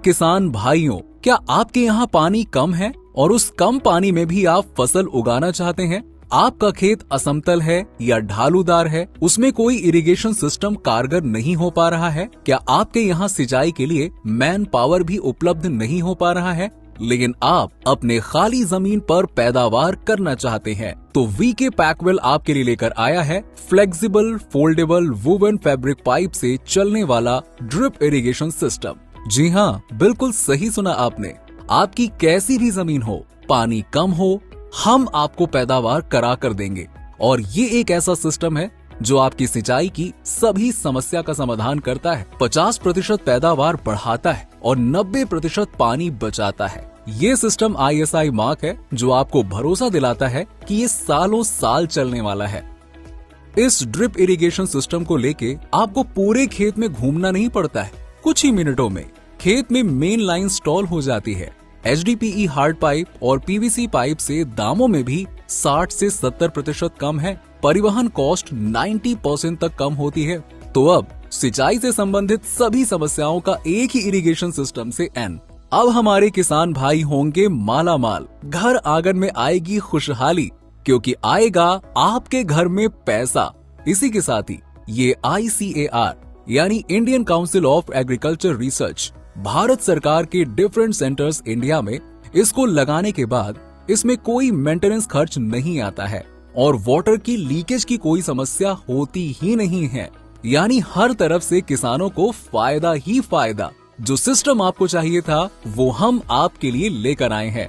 किसान भाइयों, क्या आपके यहाँ पानी कम है और उस कम पानी में भी आप फसल उगाना चाहते हैं? आपका खेत असमतल है या ढालूदार है, उसमें कोई इरिगेशन सिस्टम कारगर नहीं हो पा रहा है? क्या आपके यहाँ सिंचाई के लिए मैन पावर भी उपलब्ध नहीं हो पा रहा है, लेकिन आप अपने खाली जमीन पर पैदावार करना चाहते हैं? तो वीके पैकवेल आपके लिए लेकर आया है flexible foldable woven fabric pipe से चलने वाला ड्रिप इरिगेशन सिस्टम। जी हाँ, बिल्कुल सही सुना आपने। आपकी कैसी भी जमीन हो, पानी कम हो, हम आपको पैदावार करा कर देंगे। और ये एक ऐसा सिस्टम है जो आपकी सिंचाई की सभी समस्या का समाधान करता है, 50% पैदावार बढ़ाता है और 90% पानी बचाता है। ये सिस्टम ISI मार्क है जो आपको भरोसा दिलाता है कि ये सालों साल चलने वाला है। इस ड्रिप इरिगेशन सिस्टम को लेके आपको पूरे खेत में घूमना नहीं पड़ता है। कुछ ही मिनटों में खेत में मेन लाइन इंस्टॉल हो जाती है। HDPE हार्ड पाइप और PVC पाइप से दामों में भी 60 से 70% कम है। परिवहन कॉस्ट 90% तक कम होती है। तो अब सिंचाई से संबंधित सभी समस्याओं का एक ही इरिगेशन सिस्टम से एंड। अब हमारे किसान भाई होंगे माला माल, घर आंगन में आएगी खुशहाली, क्योंकि आएगा आपके घर में पैसा। इसी के साथ ही ये ICAR यानी Indian council of agriculture research, Bharat सरकार के डिफरेंट सेंटर्स इंडिया में इसको लगाने के बाद इसमें कोई मेंटेनेंस खर्च नहीं आता है और वाटर की लीकेज की कोई समस्या होती ही नहीं है। यानी हर तरफ से किसानों को फायदा ही फायदा। जो सिस्टम आपको चाहिए था वो हम आपके लिए लेकर आए हैं।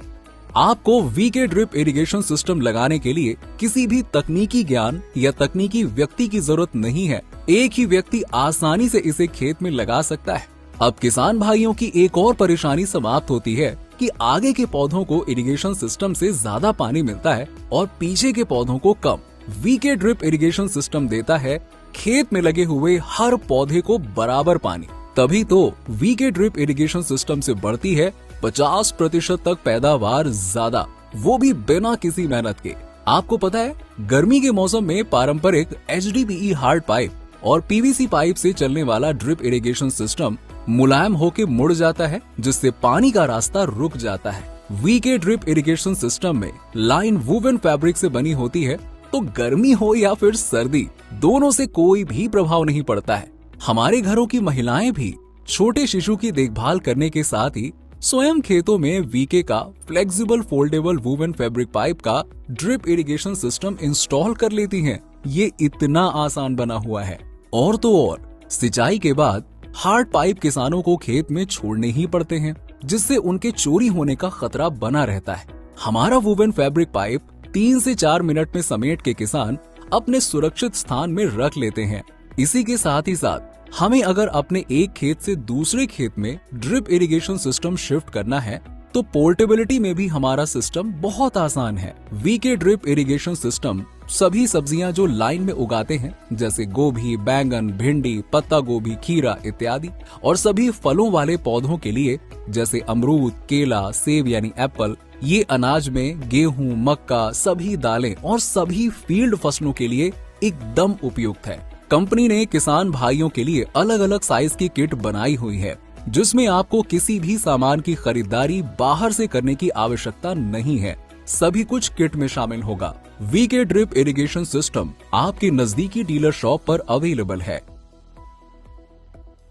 आपको वीके ड्रिप इरिगेशन सिस्टम लगाने के लिए किसी भी तकनीकी ज्ञान या तकनीकी व्यक्ति की जरूरत नहीं है। एक ही व्यक्ति आसानी से इसे खेत में लगा सकता है। अब किसान भाइयों की एक और परेशानी समाप्त होती है कि आगे के पौधों को इरिगेशन सिस्टम से ज्यादा पानी मिलता है और पीछे के पौधों को कम। वीके ड्रिप इरिगेशन सिस्टम देता है खेत में लगे हुए हर पौधे को बराबर पानी। तभी तो वीके ड्रिप इरिगेशन सिस्टम से बढ़ती है 50% तक पैदावार ज्यादा, वो भी बिना किसी मेहनत के। आपको पता है, गर्मी के मौसम में पारंपरिक HDPE हार्ड पाइप और PVC पाइप से चलने वाला ड्रिप इरिगेशन सिस्टम मुलायम होके मुड़ जाता है, जिससे पानी का रास्ता रुक जाता है। वीके ड्रिप इरिगेशन सिस्टम में लाइन वुवन फैब्रिक से बनी होती है, तो गर्मी हो या फिर सर्दी, दोनों से कोई भी प्रभाव नहीं पड़ता है। हमारे घरों की महिलाएं भी छोटे शिशु की देखभाल करने के साथ ही स्वयं खेतों में वीके का flexible foldable woven fabric pipe का ड्रिप इरिगेशन सिस्टम इंस्टॉल कर लेती हैं। ये इतना आसान बना हुआ है। और तो और सिंचाई के बाद हार्ड पाइप किसानों को खेत में छोड़ने ही पड़ते हैं, जिससे उनके चोरी होने का खतरा बना रहता है। हमारा वुवन फैब्रिक पाइप 3 से 4 मिनट में समेट के किसान अपने सुरक्षित स्थान में रख लेते हैं। इसी के साथ ही साथ हमें अगर अपने एक खेत से दूसरे खेत में ड्रिप इरिगेशन सिस्टम शिफ्ट करना है तो पोर्टेबिलिटी में भी हमारा सिस्टम बहुत आसान है। वीके ड्रिप इरिगेशन सिस्टम सभी सब्जियां जो लाइन में उगाते हैं, जैसे गोभी, बैंगन, भिंडी, पत्ता गोभी, खीरा इत्यादि, और सभी फलों वाले पौधों के लिए जैसे अमरूद, केला, सेब यानी एप्पल, ये अनाज में गेहूं, मक्का, सभी दालें और सभी फील्ड फसलों के लिए एकदम उपयुक्त है। कंपनी ने किसान भाइयों के लिए अलग अलग साइज की किट बनाई हुई है, जिसमें आपको किसी भी सामान की खरीदारी बाहर से करने की आवश्यकता नहीं है। सभी कुछ किट में शामिल होगा। वीके ड्रिप इरिगेशन सिस्टम आपके नजदीकी डीलर शॉप पर अवेलेबल है।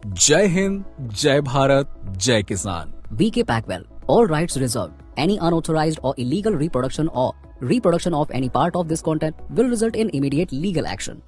जय हिंद, जय भारत, जय किसान। VK Packwell, all rights reserved. Any unauthorized or illegal reproduction of any part of this content will result in immediate legal action.